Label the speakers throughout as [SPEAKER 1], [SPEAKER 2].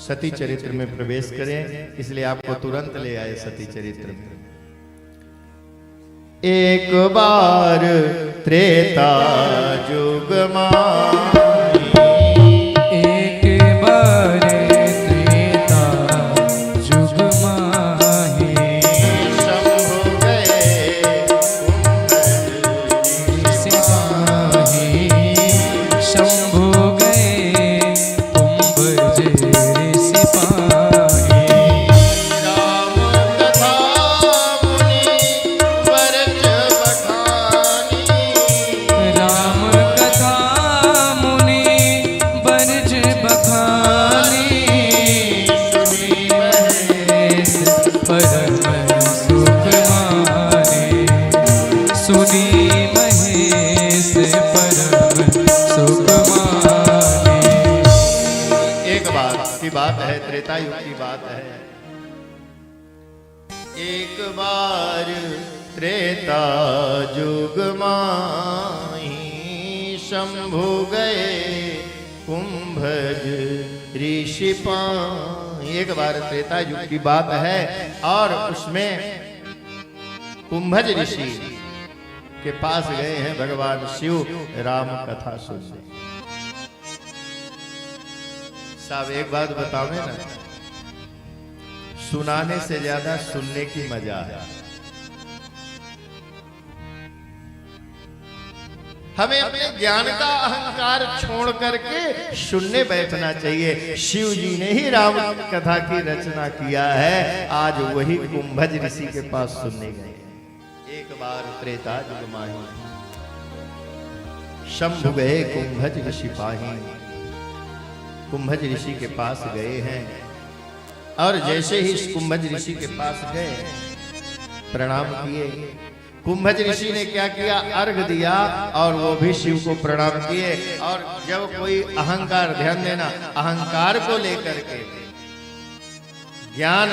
[SPEAKER 1] सती चरित्र में प्रवेश करें, इसलिए आपको तुरंत ले आए सती चरित्र में। एक बार त्रेता युग माही,
[SPEAKER 2] एक बार त्रेता युग माही,
[SPEAKER 1] शंभु गए
[SPEAKER 2] सिपाही, शंभु गए कुंभज सिपाही।
[SPEAKER 1] राम कथा मुनि वर्ज बखानी,
[SPEAKER 2] राम कथा मुनि बरज बखानी, सुनी महेश परम सुख माने, सुनी महेश परम सुख माने।
[SPEAKER 1] एक बार की बात है, त्रेता युग की बात है। एक बार त्रेता युग माही, शंभु गए कुंभज ऋषि पाई। एक बार त्रेता युग की बात है और उसमें कुंभज ऋषि के पास गए हैं भगवान शिव राम कथा सुनने। साहब एक बात बताओ ना, सुनाने से ज्यादा सुनने की मजा है। हमें अपने ज्ञान का अहंकार छोड़ करके सुनने बैठना चाहिए। शिव जी ने ही राम कथा की रचना किया है, आज वही कुंभज ऋषि के पास सुनने गए। एक बार त्रेता युग माही, शंभु गए कुंभज ऋषि पाही। कुंभज ऋषि के पास गए हैं और जैसे ही इस कुंभज ऋषि के पास गए, प्रणाम किए। कुंभज ऋषि ने क्या किया, अर्घ दिया और वो भी शिव को प्रणाम किए। और जब कोई अहंकार, ध्यान देना, अहंकार को लेकर के ज्ञान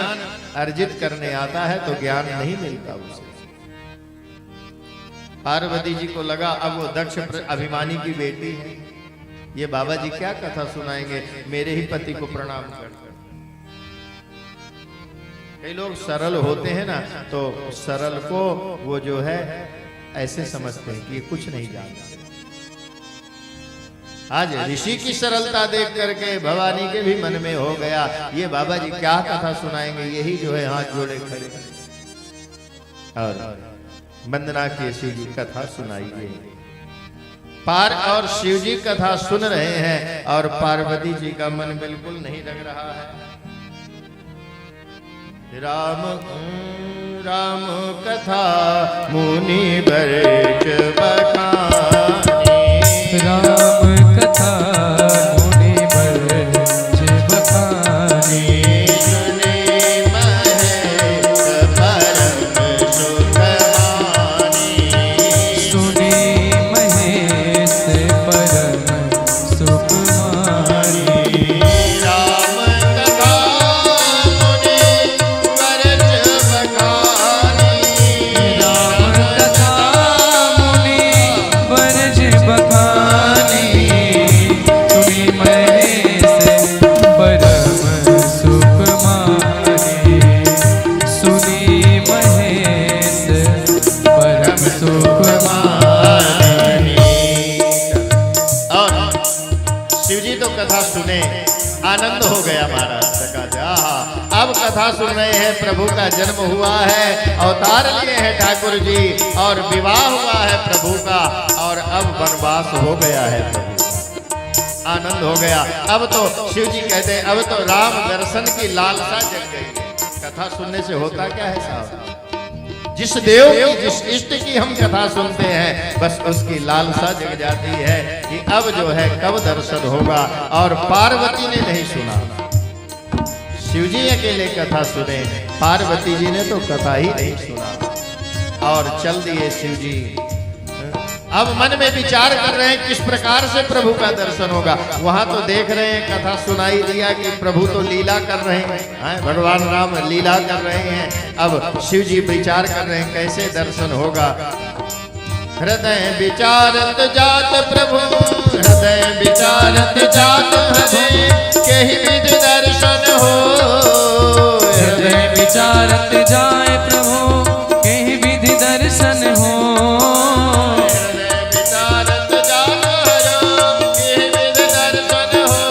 [SPEAKER 1] अर्जित करने आता है तो ज्ञान नहीं मिलता उसे। पार्वती जी को लगा अब वो दक्ष अभिमानी की बेटी है, ये बाबा जी क्या कथा सुनाएंगे, मेरे ही पति को प्रणाम कर। कई लोग सरल होते हैं ना, तो सरल को वो जो है ऐसे समझते हैं कि ये कुछ नहीं जानता। आज ऋषि की सरलता देख करके भवानी के भी मन में हो गया, ये बाबा जी क्या कथा सुनाएंगे, यही जो है हाथ जोड़े खड़े और वंदना की शिव जी कथा सुनाइए। पार और शिव जी कथा सुन रहे हैं और पार्वती जी का मन बिल्कुल नहीं लग रहा है। राम राम कथा मुनि बरज बखानी,
[SPEAKER 2] राम कथा मुनि बरज बखानी,
[SPEAKER 1] सुनी महेश परम सुख मानी,
[SPEAKER 2] सुनी महेश परम सुख मानी।
[SPEAKER 1] राम कथा मुनि बरज बखानी,
[SPEAKER 2] राम कथा मुनि बरज बखानी, सुनी महेश परम सुख मानी, सुनी महेश परम सुख मानी।
[SPEAKER 1] और शिव जी तो कथा सुने, आनंद हो गया महाराज। अब कथा सुन रहे हैं, प्रभु का जन्म हुआ है, अवतार लिए हैं ठाकुर जी और विवाह हुआ है प्रभु का, और अब वनवास हो गया है प्रभु। आनंद हो गया। अब तो शिव जी कहते हैं अब तो राम दर्शन की लालसा जग गई है। कथा सुनने से होता क्या है साहब, जिस देव की, जिस इष्ट की हम कथा सुनते हैं, बस उसकी लालसा जग जाती है कि अब जो है कब दर्शन होगा। और पार्वती ने नहीं सुना, शिव जी अकेले कथा सुने, पार्वती जी ने तो कथा ही नहीं सुना और चल दिए शिव जी। अब मन में विचार कर रहे हैं किस प्रकार से प्रभु का दर्शन होगा। वहां तो देख रहे हैं, कथा सुनाई दिया कि प्रभु तो लीला कर रहे हैं, भगवान राम लीला कर रहे हैं। अब शिव जी विचार कर रहे हैं कैसे दर्शन होगा। हृदय विचारत जात प्रभु, हृदय विचारत जात प्रभु, केहि विधि दर्शन हो।
[SPEAKER 2] हृदय विचारत जाए प्रभु, केहि विधि दर्शन हो।
[SPEAKER 1] हृदय विचारत जात हरो, केहि विधि दर्शन हो।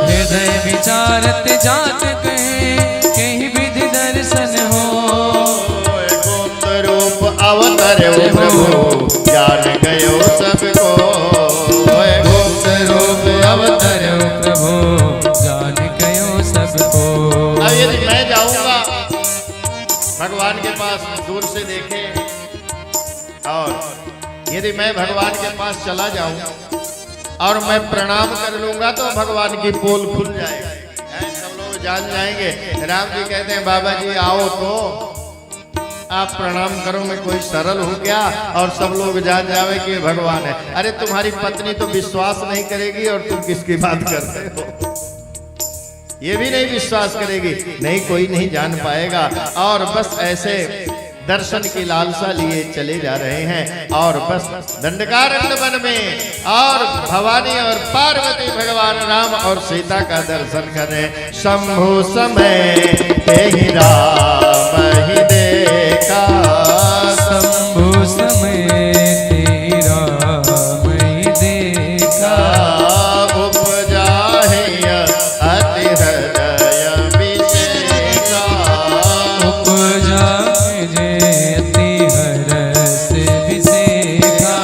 [SPEAKER 2] हृदय विचारत जात केहि विधि दर्शन हो।
[SPEAKER 1] गुप्त रूप अवतरो प्रभु, जान गयो सबको।
[SPEAKER 2] गुप्त रूप अवतरो प्रभु, जान गयो सबको।
[SPEAKER 1] अब यदि मैं जाऊंगा भगवान के पास, दूर से देखे, और यदि मैं भगवान के पास चला जाऊं और मैं प्रणाम कर लूंगा तो भगवान की पोल खुल जाएगी, सब लोग जान जाएंगे। राम जी कहते हैं बाबा जी आओ तो आप प्रणाम करो, मैं कोई सरल हूँ क्या, और सब लोग जान जावे कि ये भगवान है। अरे तुम्हारी पत्नी तो विश्वास नहीं करेगी और तुम किसकी बात करते हो, ये भी नहीं विश्वास करेगी, नहीं कोई नहीं जान पाएगा। और बस ऐसे दर्शन की लालसा लिए चले जा रहे हैं, और बस दंडकारण्य वन में और भवानी और पार्वती भगवान राम और सीता का दर्शन करें। शंभु समय ही राम ही देखा,
[SPEAKER 2] शंभु समय तेरा मैं देखा।
[SPEAKER 1] उपजा है अति हृदय विशेषा,
[SPEAKER 2] उपजा जे अति हरस विसेका।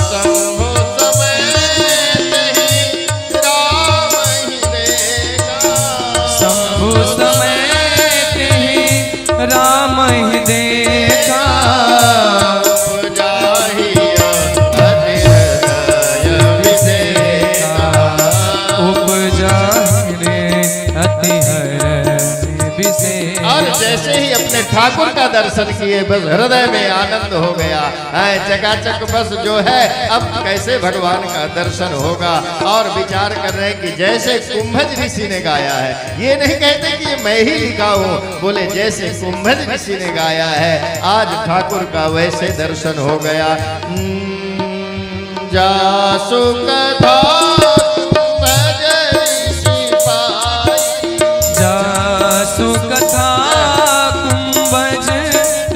[SPEAKER 1] शंभु समय ही राम ही देखा,
[SPEAKER 2] शंभु समय तेहि राम ही देखा।
[SPEAKER 1] उपजा ही अति हृदय विशेषा।
[SPEAKER 2] उपजा रे अति हरस विसेका।
[SPEAKER 1] और जैसे ही अपने ठाकुर का दर्शन किए बस हृदय में आनंद हो गया है, चकाचक बस जो है अब कैसे भगवान का दर्शन होगा। और विचार कर रहे हैं कि जैसे कुंभज ऋषि ने गाया है, ये नहीं कहते कि ये मैं ही लिखा हूँ, बोले जैसे कुंभज ऋषि ने गाया है आज ठाकुर का वैसे दर्शन हो गया। जासु कथा कुंभज ऋषि पाई,
[SPEAKER 2] जासु कथा कुंभज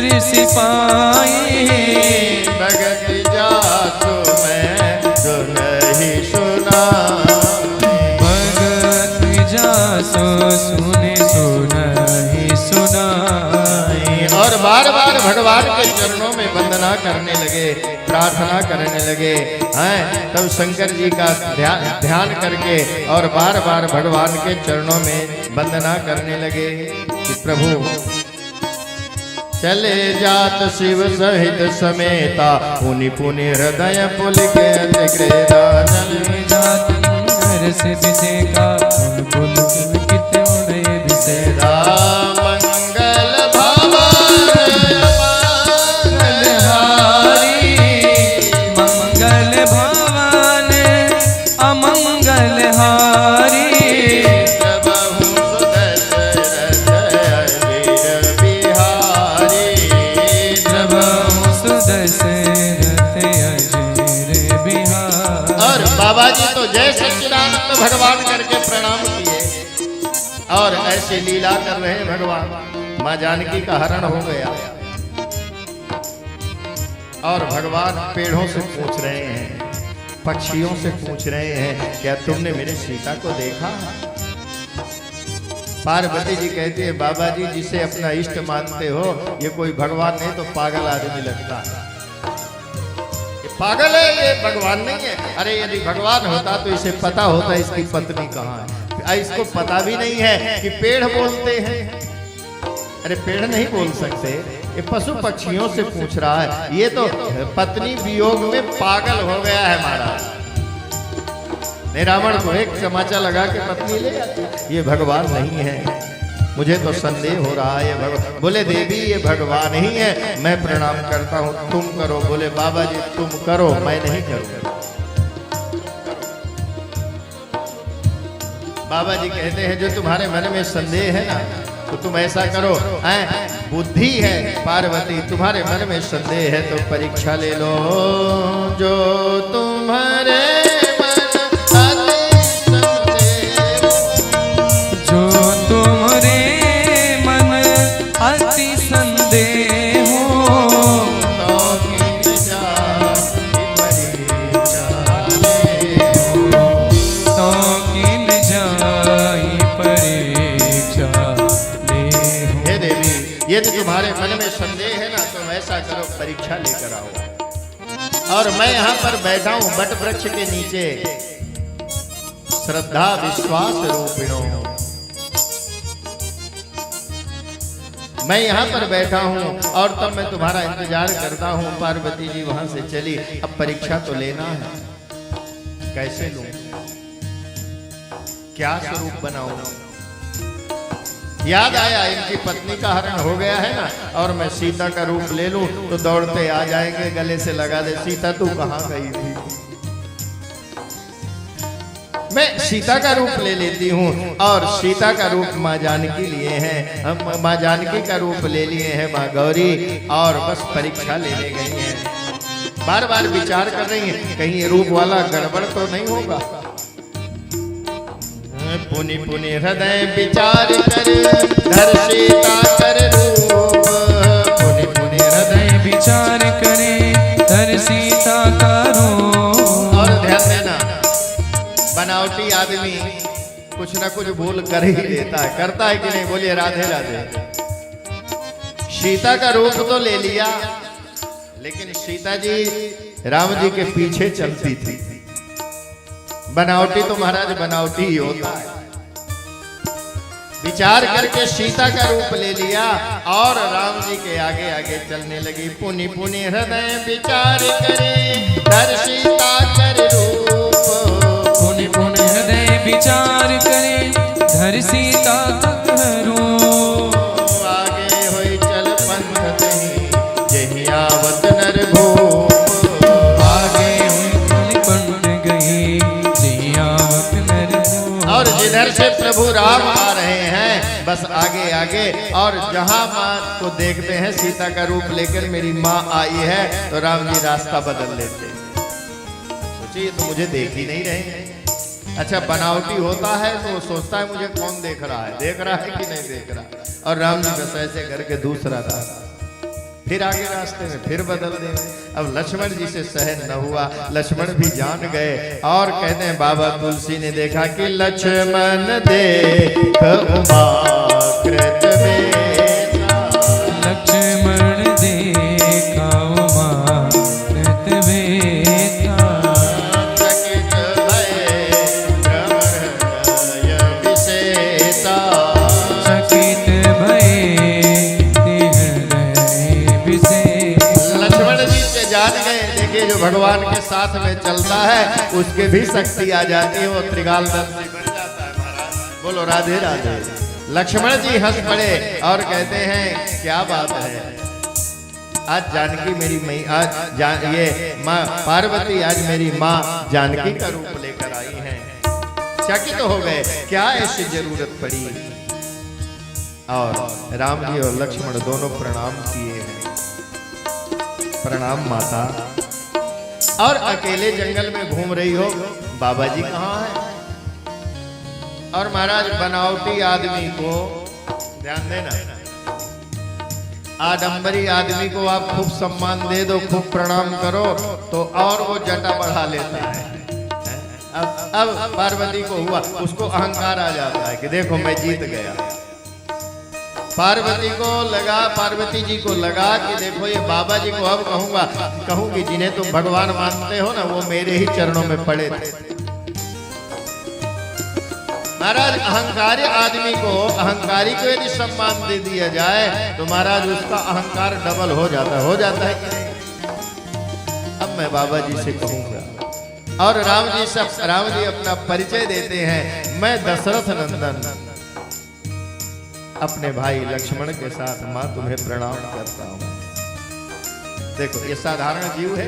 [SPEAKER 2] ऋषि पाई।
[SPEAKER 1] भगत जासु मैं सुनहि सुनाई,
[SPEAKER 2] भगत जासु सुने सुनहि सुनाई।
[SPEAKER 1] और बार बार भगवान के चरणों में वंदना करने लगे, प्रार्थना करने लगे हैं। तब शंकर जी का ध्यान करके और बार बार भगवान के चरणों में वंदना करने लगे कि प्रभु चले जात शिव सहित समेता, पुनि पुनि हृदय पुलक अतिक्रेता।
[SPEAKER 2] चले जात हरस विसेका, पुन पुन पुलकित उदय विसेका।
[SPEAKER 1] मंगल भवन
[SPEAKER 2] मंगलहारी, मंगल भवन अमंगल हारी।
[SPEAKER 1] प्रभु सुदशरथ अजीर बिहारी,
[SPEAKER 2] प्रभु सुदशरथ अजीर बिहारी।
[SPEAKER 1] और बाबा जी तो जय सच्चिदानंद भगवान करके प्रणाम किए, और ऐसी लीला कर रहे हैं भगवान। माँ जानकी का हरण हो गया, और भगवान पेड़ों से पूछ रहे हैं, पक्षियों से पूछ रहे हैं, क्या तुमने मेरे सीता को देखा? पार्वती जी कहती है बाबा जी जिसे अपना इष्ट मानते हो ये कोई भगवान नहीं तो पागल आदमी लगता है, ये पागल है, ये भगवान नहीं है। अरे यदि भगवान होता तो इसे पता होता इसकी पत्नी कहाँ है, इसको पता भी नहीं है कि पेड़ बोलते हैं। अरे पेड़ नहीं बोल सकते, ये पशु पक्षियों से पूछ रहा है। ये तो पत्नी वियोग में पागल हो गया है महाराज। नहीं रावण को एक चमाचा लगा के पत्नी ले जाती, ये भगवान नहीं है, मुझे तो संदेह हो रहा है ये भगवान। बोले देवी ये भगवान ही है, मैं प्रणाम करता हूँ, तुम करो। बोले बाबा जी तुम करो, मैं नहीं करूँगा। बाबा जी कहते हैं जो तुम्हारे मन में संदेह है ना, तो तुम ऐसा करो, बुद्धि है पार्वती, तुम्हारे मन में संदेह है तो परीक्षा ले लो। जो तुम्हारे यदि तुम्हारे मन में संदेह है ना तो ऐसा करो, परीक्षा लेकर आओ। और मैं यहाँ पर बैठा हूँ बट वृक्ष के नीचे, श्रद्धा विश्वास रूपिणों, मैं यहाँ पर बैठा हूँ और तब मैं तुम्हारा इंतजार करता हूँ। पार्वती जी वहां से चली, अब परीक्षा तो लेना है, कैसे लूं, क्या स्वरूप बनाऊं। याद आया इनकी पत्नी का हरण हो गया है ना, और मैं सीता का रूप ले लूं तो दौड़ते आ जाएंगे, गले से लगा दे, सीता तू कहां गई थी। मैं सीता का रूप ले लेती हूँ, और सीता का रूप माँ जानकी लिए हैं, हम माँ जानकी का रूप ले लिए हैं माँ गौरी, और बस परीक्षा लेने गई हैं। बार बार विचार कर रही हैं कहीं रूप वाला गड़बड़ तो नहीं होगा। पुनि पुनि हृदय विचार कर धर सीता कर रूप, पुनि पुनि हृदय
[SPEAKER 2] विचार करे धर सीता का रूप।
[SPEAKER 1] और ध्यान देना, बनावटी आदमी कुछ ना कुछ भूल कर ही लेता है, करता है कि नहीं, बोलिए राधे राधे। सीता का रूप तो ले लिया, लेकिन सीता जी राम जी के पीछे चलती थी। बनावटी तो महाराज बनावटी ही होता है। विचार करके सीता का रूप ले लिया और राम जी के आगे आगे चलने लगी। पुनि पुनि हृदय विचार करे धर सीता कर रूप,
[SPEAKER 2] पुनि पुनि हृदय विचार करे धर सीता कर रूप।
[SPEAKER 1] आगे होई चल पंथ नहीं जहि आवत नर भूप,
[SPEAKER 2] आगे हुई चल पंथ गई जहि आवत नर भूप।
[SPEAKER 1] और जिधर से प्रभु राम आ रहे हैं बस आगे आगे, और जहां माँ को देखते हैं सीता का रूप लेकर मेरी माँ आई है तो राम जी रास्ता बदल लेते हैं। सोचिए तो मुझे देख ही नहीं रहे। अच्छा बनावटी होता है तो वो सोचता है मुझे कौन देख रहा है, देख रहा है कि नहीं देख रहा। और राम जी बस ऐसे करके दूसरा रास्ता, फिर आगे रास्ते में फिर बदल देंगे। अब लक्ष्मण जी से सहन न हुआ, लक्ष्मण भी जान गए और कहते हैं बाबा तुलसी ने देखा कि लक्ष्मण देख उमा कृत बेटा,
[SPEAKER 2] लक्ष्मण देखा उमा कृत बेटा।
[SPEAKER 1] चकित भय हृदय विशेषा,
[SPEAKER 2] चकित भय हृदय विशेषा।
[SPEAKER 1] लक्ष्मण जी से जान गए। देखिए जो भगवान के साथ में चलता है उसके भी शक्ति आ जाती है, वो त्रिकालदर्शी बन जाता है महाराज। बोलो राधे राधे। लक्ष्मण जी हंस पड़े और कहते हैं क्या बात है, आज जानकी मेरी मई, आज ये माँ पार्वती आज मेरी माँ जानकी का रूप लेकर आई हैं। चकित हो गए, क्या ऐसी जरूरत पड़ी। और राम जी और लक्ष्मण दोनों प्रणाम किए हैं। प्रणाम माता। और अकेले जंगल में घूम रही हो, बाबा जी कहाँ है। और महाराज बनावटी आदमी को ध्यान देना, आडंबरी आदमी को आप खूब सम्मान दे दो, खूब प्रणाम करो तो और वो जटा बढ़ा लेता है। अब पार्वती को हुआ, उसको अहंकार आ जाता है कि देखो मैं जीत गया। पार्वती को लगा, पार्वती जी को लगा कि देखो ये बाबा जी को अब कहूंगी जिन्हें तुम भगवान मानते हो ना वो मेरे ही चरणों में पड़े थे। महाराज अहंकारी आदमी को, अहंकारी को यदि सम्मान दे दिया जाए तो महाराज उसका अहंकार डबल हो जाता है कि नहीं। अब मैं बाबा जी से कहूंगा। और राम जी अपना परिचय देते हैं, मैं दशरथ नंदन अपने भाई लक्ष्मण के साथ माँ तुम्हें प्रणाम करता हूं। देखो ये साधारण जीव है,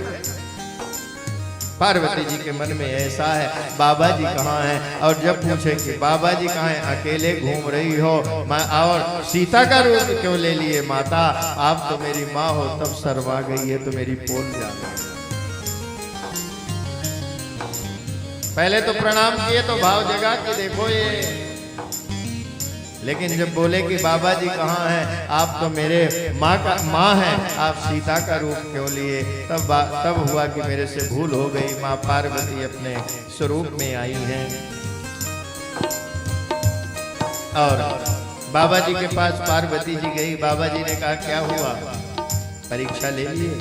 [SPEAKER 1] पार्वती जी के मन में ऐसा है, बाबा जी कहाँ हैं? और जब पूछे कि बाबा जी कहाँ हैं, अकेले घूम रही हो और सीता का रूप क्यों ले लिए माता? आप तो मेरी माँ हो, तब शर्मा गई है तो मेरी पोल जा गई। पहले तो प्रणाम किए तो भाव जगा कि देखो ये, लेकिन जब बोले कि बाबा जी कहाँ हैं, आप तो मेरे माँ हैं, आप सीता का रूप क्यों लिए? तब हुआ कि मेरे से भूल हो गई, माँ पार्वती अपने स्वरूप में आई हैं। और बाबा जी के पास पार्वती जी गई। बाबा जी ने कहा क्या हुआ, परीक्षा ले लिए?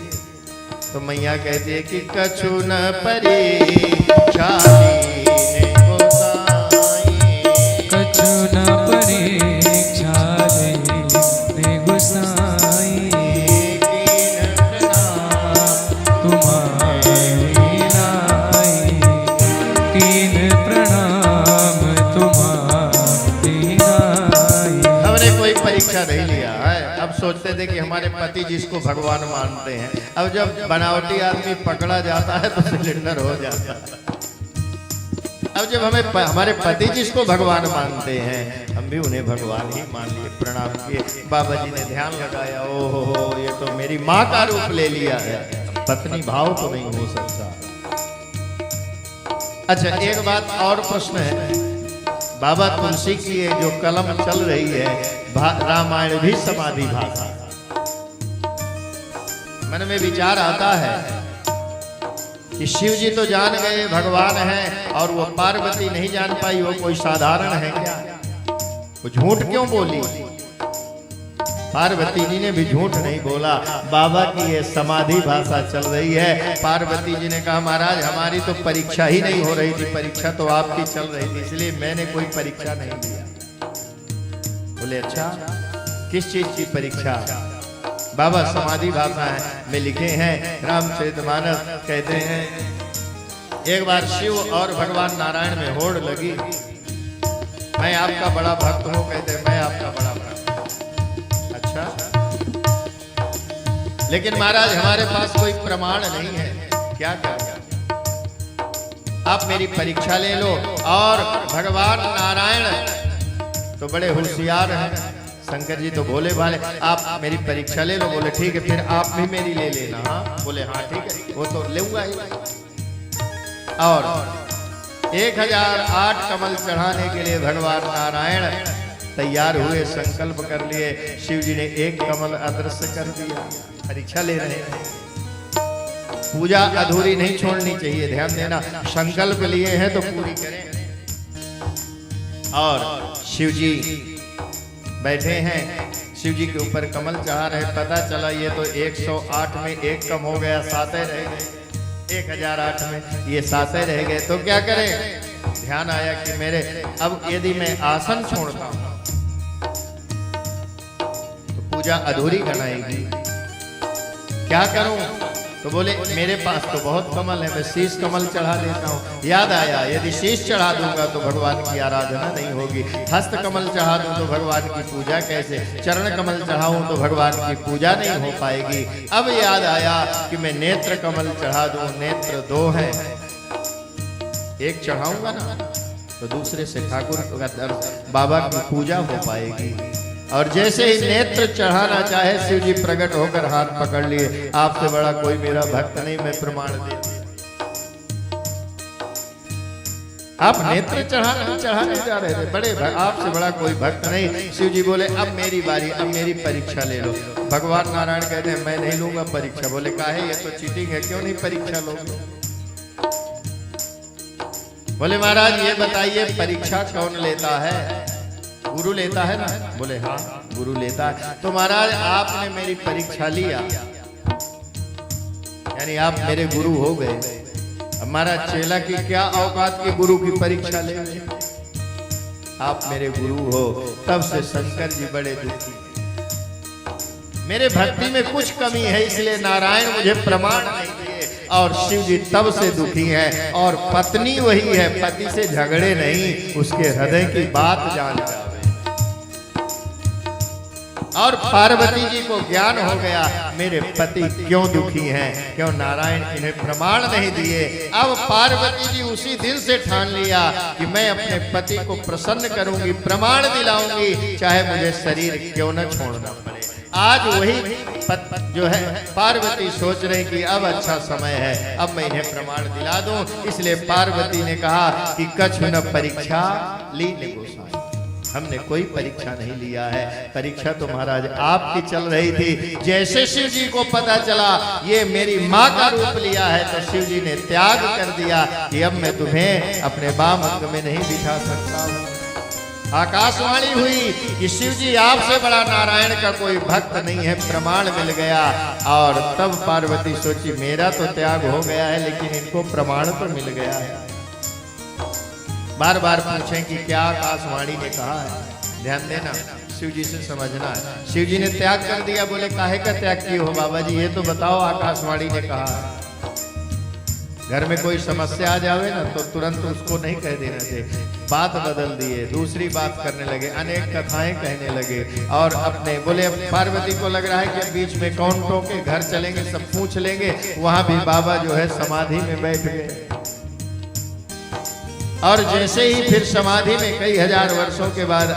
[SPEAKER 1] तो मैया कहती है कि कछु न परीक्षा नहीं लिया है। अब सोचते थे कि हमारे पति जिसको भगवान मानते हैं, अब जब बनावटी आदमी पकड़ा जाता है तो सिलेंडर हो जाता है। अब जब हमारे पति जिसको भगवान मानते हैं, हम भी उन्हें भगवान ही मान लिए, प्रणाम किए। बाबा जी ने ध्यान लगाया, ओहो ये तो मेरी माँ का रूप ले लिया है, पत्नी भाव तो नहीं हो सकता। अच्छा एक बात और प्रश्न है, बाबा तुलसी की ये जो कलम चल रही है, रामायण भी समाधि भाषा। मन में विचार आता है कि शिव जी तो जान गए भगवान हैं और वो पार्वती नहीं जान पाई, वो कोई साधारण है क्या? वो झूठ क्यों बोली? पार्वती जी ने भी झूठ नहीं बोला। बाबा की ये समाधि भाषा चल रही है। पार्वती जी ने कहा महाराज हमारी तो परीक्षा ही नहीं हो रही थी, परीक्षा तो आपकी चल रही थी, इसलिए मैंने कोई परीक्षा नहीं दिया। बोले अच्छा किस चीज की परीक्षा? बाबा समाधि भाषा में लिखे हैं, रामचरितमानस कहते हैं एक बार शिव और भगवान नारायण में होड़ लगी। मैं आपका बड़ा भक्त हूं, कहते हैं मैं आपका बड़ा भक्त हूं। अच्छा लेकिन महाराज हमारे पास कोई प्रमाण नहीं है। क्या आप मेरी परीक्षा ले लो। और भगवान नारायण तो बड़े होशियार हैं, शंकर जी तो भोले भाले, आप मेरी परीक्षा ले लो। बोले ठीक है, फिर आप भी मेरी ले लेना। हाँ बोले हाँ ठीक है, वो तो लूंगा ही। और 1008 कमल चढ़ाने के लिए भगवान नारायण तैयार हुए, संकल्प कर लिए। शिव जी ने एक कमल अदृश्य कर दिया। परीक्षा ले रहे हैं, पूजा अधूरी नहीं छोड़नी चाहिए, ध्यान देना। संकल्प लिए हैं तो पूरी करें। और शिव जी बैठे हैं, शिव जी के ऊपर कमल चढ़ा रहे। पता चला ये तो 108 में एक कम हो गया, 7 रह गए। 1008 में ये 7 रह गए, तो क्या करें? ध्यान आया कि मेरे अब यदि मैं आसन छोड़ता हूं तो पूजा अधूरी गणाएगी, क्या करूं? तो बोले मेरे पास तो बहुत कमल है, मैं शीश कमल चढ़ा देता हूँ। याद आया यदि शीश चढ़ा दूंगा तो भगवान की आराधना नहीं होगी, हस्त कमल चढ़ा दूं तो भगवान की पूजा कैसे, चरण कमल चढ़ाऊं तो भगवान की पूजा नहीं हो पाएगी। अब याद आया कि मैं नेत्र कमल चढ़ा दूं, नेत्र 2 हैं, एक चढ़ाऊंगा ना तो दूसरे से ठाकुर बाबा की पूजा हो पाएगी। और जैसे ही नेत्र चढ़ाना चाहे शिव जी प्रकट होकर हाथ पकड़ लिए, आपसे बड़ा कोई मेरा भक्त नहीं, मैं प्रमाण देती। आप नेत्र चढ़ाने जा रहे थे, बड़े आपसे बड़ा कोई भक्त नहीं। शिव जी बोले अब मेरी बारी, अब मेरी परीक्षा ले लो। भगवान नारायण कहते हैं मैं नहीं लूंगा परीक्षा। बोले काहे, ये तो चीटिंग है, क्यों नहीं परीक्षा लोगे? बोले महाराज ये बताइए परीक्षा कौन लेता है? गुरु लेता है ना? बोले हाँ गुरु लेता है। तो महाराज आपने मेरी परीक्षा लिया, यानी आप मेरे गुरु हो गए। हमारा चेला की क्या औकात की गुरु की परीक्षा ले? आप मेरे गुरु हो। तब से शंकर जी बड़े दुखी, मेरे भक्ति में कुछ कमी है इसलिए नारायण मुझे प्रमाण नहीं दिए। और शिव जी तब से दुखी हैं। और पत्नी वही है, पति से झगड़े नहीं, उसके हृदय की बात जान जावे। और पार्वती जी को ज्ञान हो गया मेरे पति क्यों दुखी हैं, क्यों नारायण इन्हें प्रमाण नहीं दिए। अब पार्वती जी उसी दिन से ठान लिया कि मैं अपने पति को प्रसन्न करूंगी, प्रमाण दिलाऊंगी, चाहे मुझे शरीर क्यों न छोड़ना पड़े। आज वही जो है पार्वती सोच रही कि अब अच्छा समय है, अब मैं इन्हें प्रमाण दिला दूं। इसलिए पार्वती ने कहा कि कछु न परीक्षा ली ने गोसाई, हमने कोई परीक्षा नहीं लिया है। परीक्षा तो महाराज आपकी चल रही थी। जैसे शिव जी को पता चला ये मेरी माँ का रूप लिया है तो शिव जी ने त्याग कर दिया कि अब मैं तुम्हें अपने वाम अंग में नहीं बिठा सकता हूँ। आकाशवाणी हुई कि शिव जी आपसे बड़ा नारायण का कोई भक्त नहीं है, प्रमाण मिल गया। और तब पार्वती सोची मेरा तो त्याग हो गया है लेकिन इनको प्रमाण तो मिल गया है। बार बार पूछें कि क्या आकाशवाणी ने कहा है, ध्यान देना, शिव जी से समझना है। शिव जी ने त्याग कर दिया, बोले काहे का त्याग किए हो बाबा जी, ये तो बताओ आकाशवाणी ने कहा है। घर में कोई समस्या आ जावे ना तो तुरंत उसको नहीं कह देना चाहिए। बात बदल दिए, दूसरी बात करने लगे, अनेक कथाएं कहने लगे। और अपने बोले पार्वती को लग रहा है कि बीच में कौन टोके, घर चलेंगे सब पूछ लेंगे। वहां भी बाबा जो है समाधि में बैठ गए। और जैसे ही फिर समाधि में कई हजार वर्षों के बाद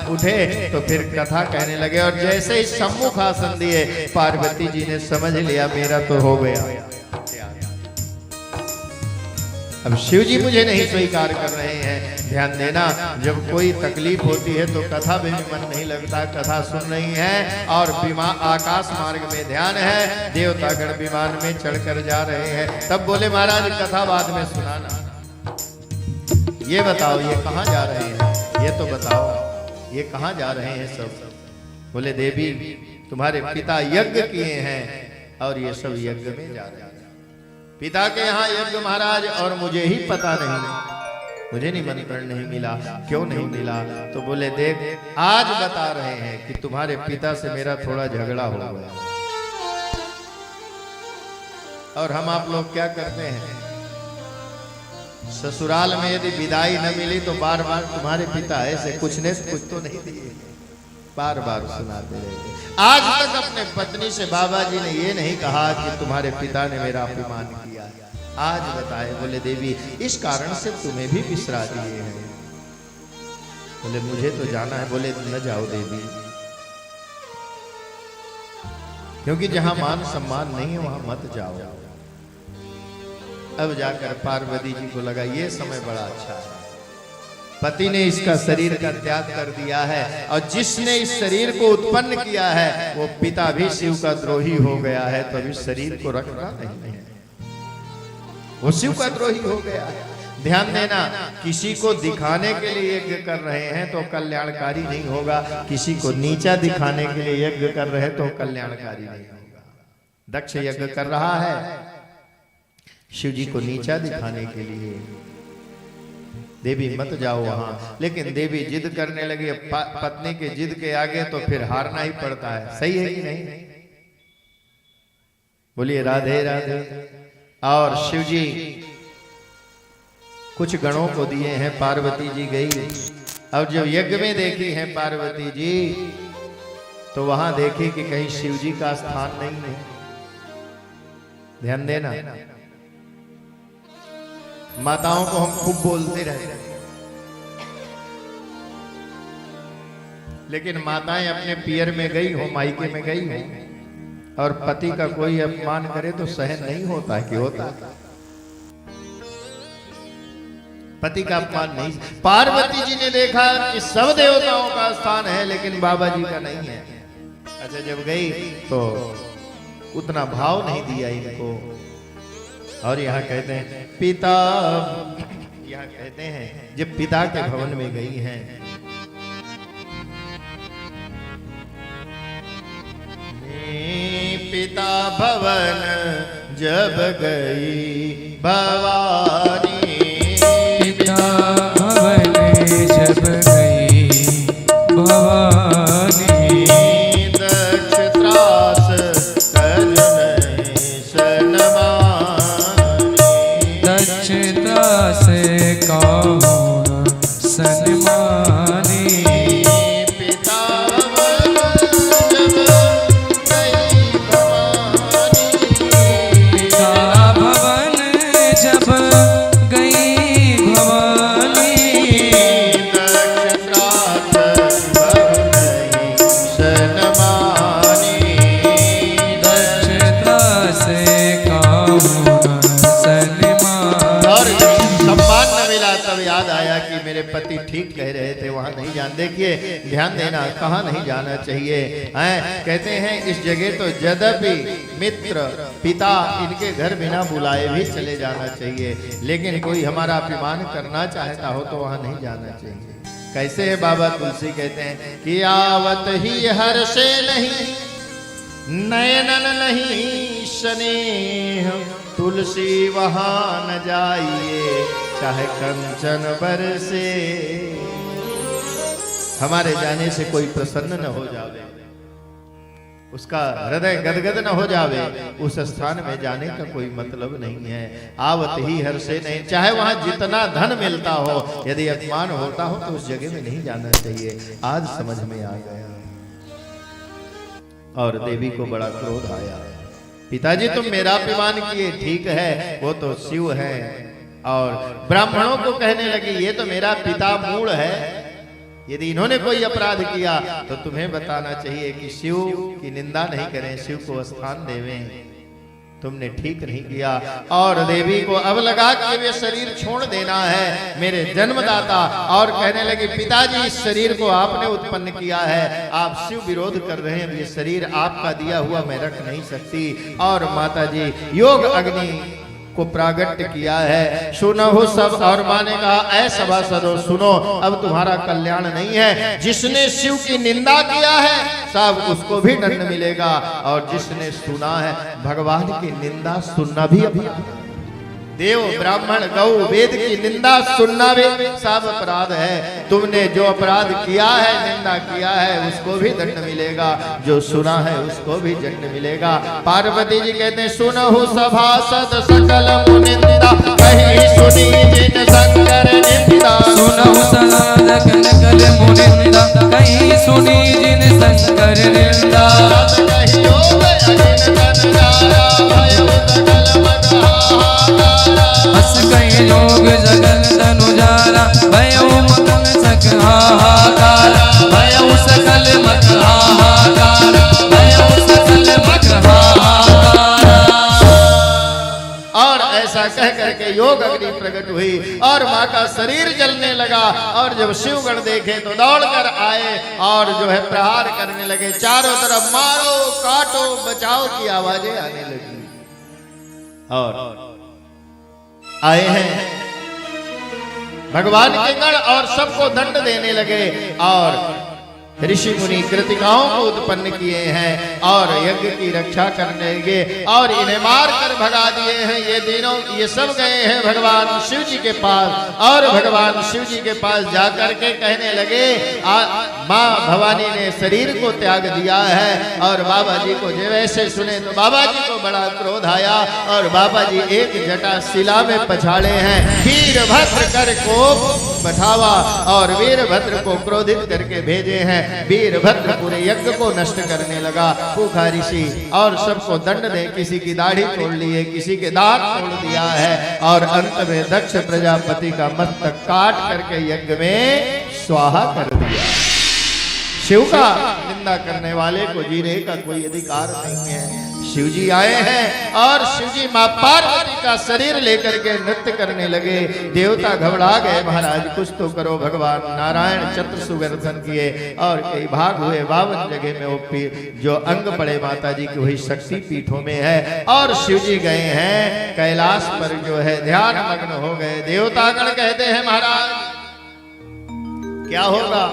[SPEAKER 1] उठे तो फिर कथा कहने लगे। और जैसे ही सम्मुख आसन दिए पार्वती जी ने समझ लिया मेरा तो हो गया, अब शिव जी मुझे नहीं स्वीकार कर रहे हैं। ध्यान देना, जब कोई तकलीफ होती है तो कथा में भी मन नहीं लगता, कथा सुन रही है और आकाश मार्ग में ध्यान है, देवतागण विमान में चढ़कर जा रहे हैं। तब बोले महाराज कथा बाद में सुनाना, ये बताओ ये कहाँ जा रहे हैं, ये तो बताओ ये कहाँ जा रहे हैं सब। बोले देवी तुम्हारे पिता यज्ञ किए हैं और ये सब यज्ञ में जा रहे हैं। पिता के यहाँ यज्ञ महाराज और मुझे ही पता नहीं, मुझे निमंत्रण नहीं मिला। क्यों नहीं मिला? तो बोले देख आज बता रहे हैं कि तुम्हारे पिता से मेरा थोड़ा झगड़ा हो गया। और हम आप लोग क्या करते हैं, ससुराल में यदि विदाई न मिली तो बार बार तुम्हारे पिता ऐसे कुछ ने कुछ तो नहीं दिए, बार बार सुनाते रहे। आज तक अपने पत्नी से बाबा जी ने ये नहीं कहा कि तुम्हारे पिता ने मेरा अपमान किया है, आज बताए। बोले देवी इस कारण से तुम्हें भी बिसरा दिए हैं। बोले मुझे तो जाना है। बोले न जाओ देवी, क्योंकि जहां मान सम्मान नहीं है वहां मत जाओ। अब जाकर पार्वती जी को लगा ये समय बड़ा अच्छा है, पति ने इसका शरीर का त्याग कर दिया है और जिसने इस शरीर को उत्पन्न किया है वो पिता भी शिव का द्रोही हो गया है, तो अभी शरीर को रखना नहीं है, वो शिव का द्रोही हो गया है। ध्यान देना, किसी को दिखाने के लिए यज्ञ कर रहे हैं तो कल्याणकारी नहीं होगा, किसी को नीचा दिखाने के लिए यज्ञ कर रहे तो कल्याणकारी नहीं होगा। दक्ष यज्ञ कर रहा है शिव जी को नीचा दिखाने के लिए, देवी मत जाओ वहां। लेकिन देवी जिद करने लगी, पत्नी के जिद के आगे तो फिर हारना ही पड़ता है। सही है कि नहीं? बोलिए राधे राधे। और शिव जी कुछ गणों को दिए हैं, पार्वती जी गई और जब यज्ञ में देखी है पार्वती जी तो वहां देखी कि कहीं शिव जी का स्थान नहीं है। ध्यान देना, माताओं को हम खूब बोलते रहते हैं, लेकिन माताएं अपने पियर में गई हो, मायके में गई हो और पति का कोई अपमान करे तो सहन नहीं होता कि होता? पति का अपमान नहीं। पार्वती जी ने देखा कि सब देवताओं का स्थान है लेकिन बाबा जी का नहीं है। अच्छा जब गई तो उतना भाव नहीं दिया इनको। और यहाँ कहते हैं पिता, यहाँ कहते हैं जब पिता के भवन में गई हैं, पिता भवन जब गई भवानी,
[SPEAKER 2] पिता भवन जब गई भवानी,
[SPEAKER 1] दक्ष त्रास कर
[SPEAKER 2] से कहो सन्मानी,
[SPEAKER 1] पिता भवन ठीक कह रहे थे, वहां नहीं जान। देखिए ध्यान देना, कहाँ नहीं जाना चाहिए हैं। कहते हैं इस जगह तो यद्यपि मित्र पिता इनके घर बिना बुलाए भी चले जाना चाहिए, लेकिन कोई हमारा अपमान करना चाहता हो तो वहां नहीं जाना चाहिए। कैसे है बाबा तुलसी कहते हैं कि आवत ही हर्षे नहीं नयनन नहीं स्नेह, तुलसी वहां न जाइए चाहे कंचन बरसे। हमारे जाने से कोई प्रसन्न न हो जावे, उसका हृदय गदगद न हो जावे, उस स्थान में जाने का कोई मतलब नहीं है। आवत ही हर्षे नहीं, चाहे वहां जितना धन मिलता हो, यदि अपमान होता हो तो उस जगह में नहीं जाना चाहिए। आज समझ में आ गया। और देवी को बड़ा क्रोध आया, पिताजी तुम मेरा अपमान किए, ठीक है वो तो शिव है। और ब्राह्मणों को कहने लगी ये तो मेरा पिता मूल है, यदि इन्होंने कोई अपराध किया तो तुम्हें बताना चाहिए कि शिव की निंदा नहीं करें, शिव को स्थान देवें, तुमने ठीक नहीं किया। और देवी को अब लगा कि वे शरीर छोड़ देना है मेरे जन्मदाता, और कहने लगी पिताजी इस शरीर को आपने उत्पन्न किया है, आप शिव विरोध कर रहे हैं, ये शरीर आपका दिया हुआ मैं रख नहीं सकती। और माता जी योग अग्नि को प्रागट्य किया है, सुनो सब। और माँ ने कहा ऐ सभासदों सुनो, अब तुम्हारा कल्याण नहीं है, जिसने शिव की निंदा किया है साहब उसको भी दंड मिलेगा, और जिसने सुना है भगवान की निंदा सुनना भी देव ब्राह्मण गौ वेद की निंदा सुनना भी सब अपराध है। तुमने जो अपराध किया है, निंदा किया है, उसको भी दंड मिलेगा, जो सुना है उसको भी दंड मिलेगा। पार्वती जी कहते हैं सुनहु सभासद सकल मुनिंदा, कहीं सुनी जिन शंकर निंदा।
[SPEAKER 2] सुनहु सकल मुनिंदा, कहीं सुनी जिन शंकर निंदा। हस कहीं योग जगन तनुजारा, भयो मगन सक हाहाकार, भयो सकल मत हाहाकार, भयो सकल मत हाहाकार।
[SPEAKER 1] और ऐसा कह करके योग अग्नि प्रकट हुई और माँ का शरीर जलने लगा। और जब शिवगण देखे तो दौड़कर आए और जो है प्रहार करने लगे, चारों तरफ मारो काटो बचाओ की आवाजें आने लगी। और आए हैं भगवान के गण और सबको दंड देने लगे, और ऋषि मुनि कृतिकाओं को उत्पन्न किए हैं और यज्ञ की रक्षा करने लगे, और इन्हें मार कर भगा दिए हैं। ये तीनों ये सब गए हैं भगवान शिव जी के पास, और भगवान शिव जी के पास जाकर के कहने लगे माँ भवानी ने शरीर को त्याग दिया है। और बाबा जी को जब ऐसे सुने तो बाबा जी को बड़ा क्रोध आया, और बाबा जी एक जटा शिला में पछाड़े हैं, वीरभद्र कर को बैठावा और वीरभद्र को क्रोधित करके भेजे हैं। वीरभद्र पूरे यज्ञ को नष्ट करने लगा, पूखा ऋषि और सबको दंड दे, किसी की दाढ़ी तोड़ ली है, किसी के दांत तोड़ दिया है, और अंत में दक्ष प्रजापति का मस्तक काट करके यज्ञ में स्वाहा कर दिया। शिव का निंदा करने वाले को जीने का कोई अधिकार नहीं है। शिव जी आए हैं और शिव जी मां पार्वती का शरीर लेकर के नृत्य करने लगे। देवता घबरा गए, महाराज कुछ तो करो। भगवान नारायण चतुर सुदर्शन किए और कई भाग हुए, 52 जगह में वो जो अंग पड़े माता जी की वही शक्ति पीठों में है। और शिव जी गए हैं कैलाश पर जो है ध्यान मग्न हो गए। देवतागण कहते हैं महाराज क्या होगा,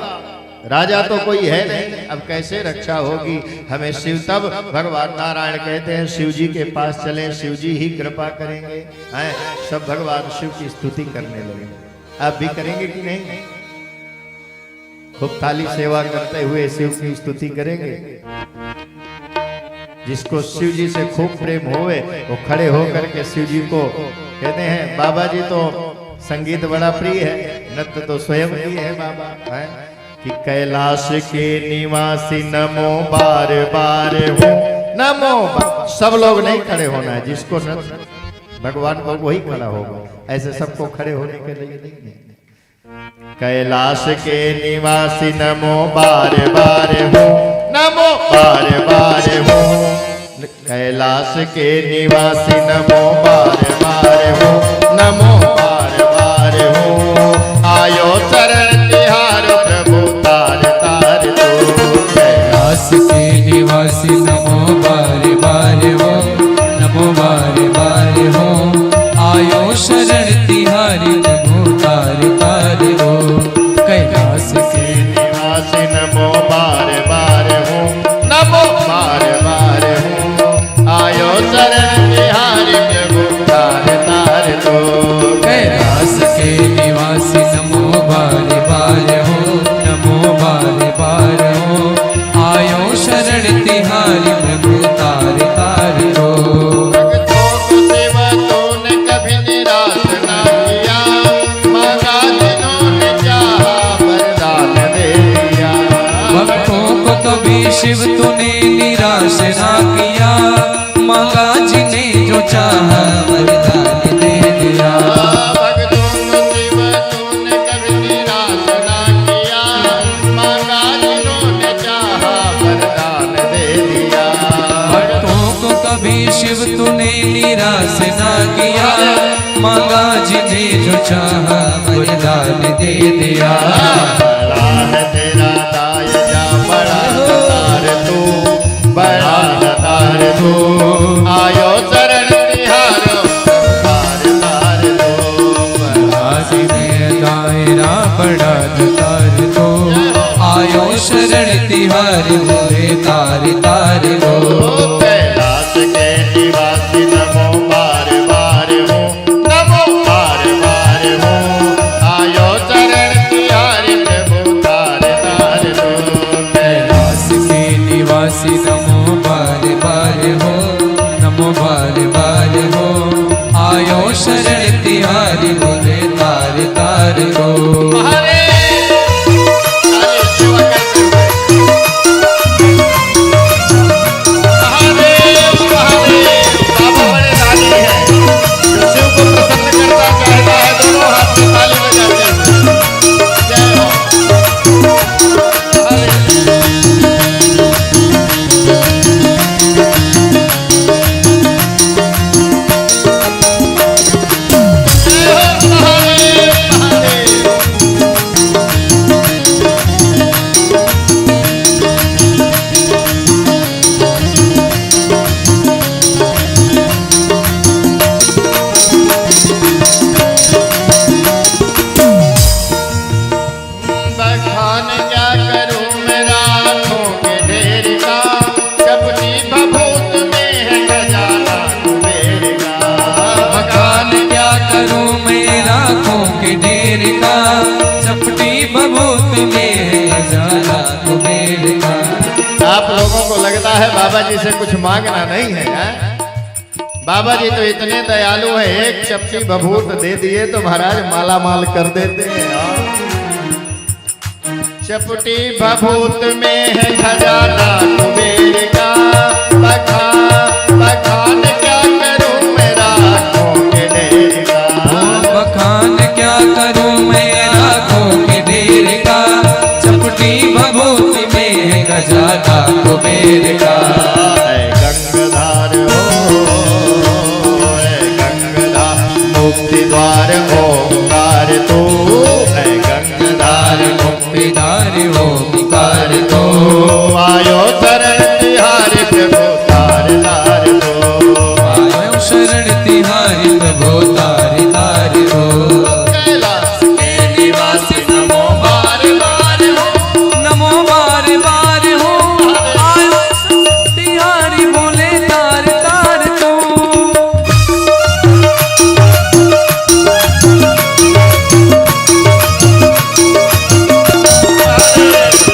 [SPEAKER 1] राजा तो कोई है नहीं, अब कैसे रक्षा होगी हमें शिव। तब भगवान नारायण कहते हैं शिव जी के पास चलें, शिव जी ही कृपा करेंगे। हैं सब भगवान शिव की स्तुति करने लगे। आप भी करेंगे कि नहीं? खूब थाली सेवा करते हुए शिव की स्तुति करेंगे। जिसको शिव जी से खूब प्रेम होवे वो खड़े होकर के शिव जी को कहते हैं बाबा जी तो संगीत बड़ा प्रिय है, नृत्य तो स्वयं ही है बाबा। है कि कैलाश के निवासी नमो बार बार हो, नमो सब लोग नहीं खड़े होना है, जिसको भगवान को वही खड़ा होगा, ऐसे सबको खड़े होने के लिए नहीं है। कैलाश के निवासी नमो बार बार हो, नमो बार बार हो। कैलाश के निवासी नमो बार बार हो, नमो बार बार हो। आयो चरण
[SPEAKER 2] शिव तूने निराश ना किया, मांगा जिन्हें जो चाहा वरदान दे दिया।
[SPEAKER 1] भक्तों को शिव तूने कभी निराश ना किया, मांगा जिन्होंने चाहा वरदान दे दिया।
[SPEAKER 2] भक्तों को कभी शिव तूने निराश ना किया, मांगा जिन्हें जो चाहा वरदान दे दिया।
[SPEAKER 1] बड़ा है तेरा दाय जा, बड़ा दातार तू, बड़ा दातार तू, आयो शरण तिहारो तार तार दो।
[SPEAKER 2] आदि में दायरा बड़ा तार दो, आयो शरण तिहारी बोले तार तार दो।
[SPEAKER 1] कैलाश के निवासी नमो बार बार हो, नमो बार बार हो, आयो शरण तिहारी प्रभु तार तार दो।
[SPEAKER 2] कैलाश के निवासी नमो बार बार हो, नमो बार बार हो, आयो शरण तिहारी बोले तार तार दो।
[SPEAKER 1] हरे सारे सेवा करते हुए महादेव महादेव बाबा बड़े दानी हैं, जो शिव को प्रसन्न करना चाहता है दोनों हाथ में ताली बजाते हुए जय हो। हरे जय हो महादेव महादेव। बखान क्या करूं मेरा आँखों के ढेर का, कपटी भभूत में है खजाना कुबेर का।
[SPEAKER 2] मकान क्या करूं मेरा आँखों के ढेर का, चपटी बबूत में है जाला कुबेर का।
[SPEAKER 1] आप लोगों को लगता है बाबा जी से कुछ मांगना नहीं है, हैं? बाबा जी तो इतने दयालु हैं, एक चपटी भभूत दे दिए तो महाराज माला माल कर देते हैं। हाँ। चपटी भभूत में है खजाना कुबेर का, बखान क्या करूं मेरा आँखों के ढेर का।
[SPEAKER 2] बखान क्या करूं मेरा आँखों के ढेर का, चपटी बबूत में है गजाला कुबेर का।
[SPEAKER 1] ऐ गंगाधार हो, ऐ गंगाधार मुक्ति द्वार ओंकार तू, ऐ गंगाधार
[SPEAKER 2] मुक्तिदार हो विकार दो।
[SPEAKER 1] आयो शरण तिहारी प्रभु तार तार दो।
[SPEAKER 2] आयो शरण तिहारी प्रभु तार तार दो।
[SPEAKER 1] कैलाश के निवासी नमो बार बार हो,
[SPEAKER 2] नमो बार बार हो, आयो तिहारी बोले तार तार दो।
[SPEAKER 1] हरे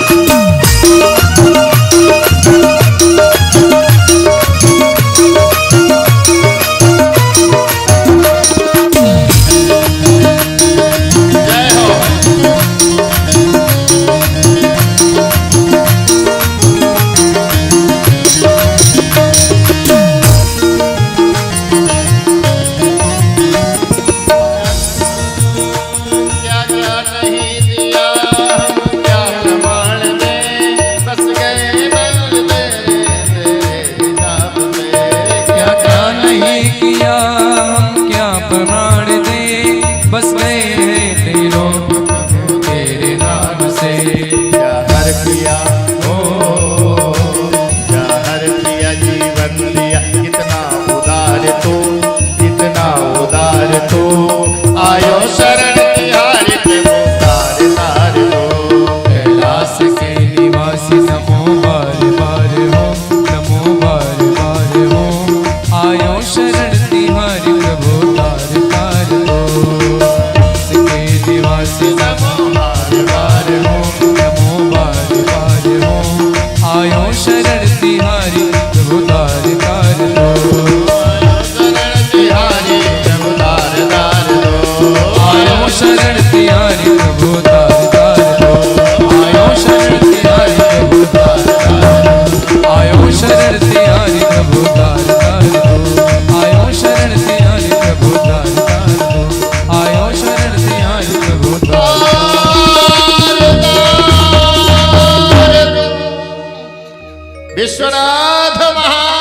[SPEAKER 1] विश्वनाथ महाराज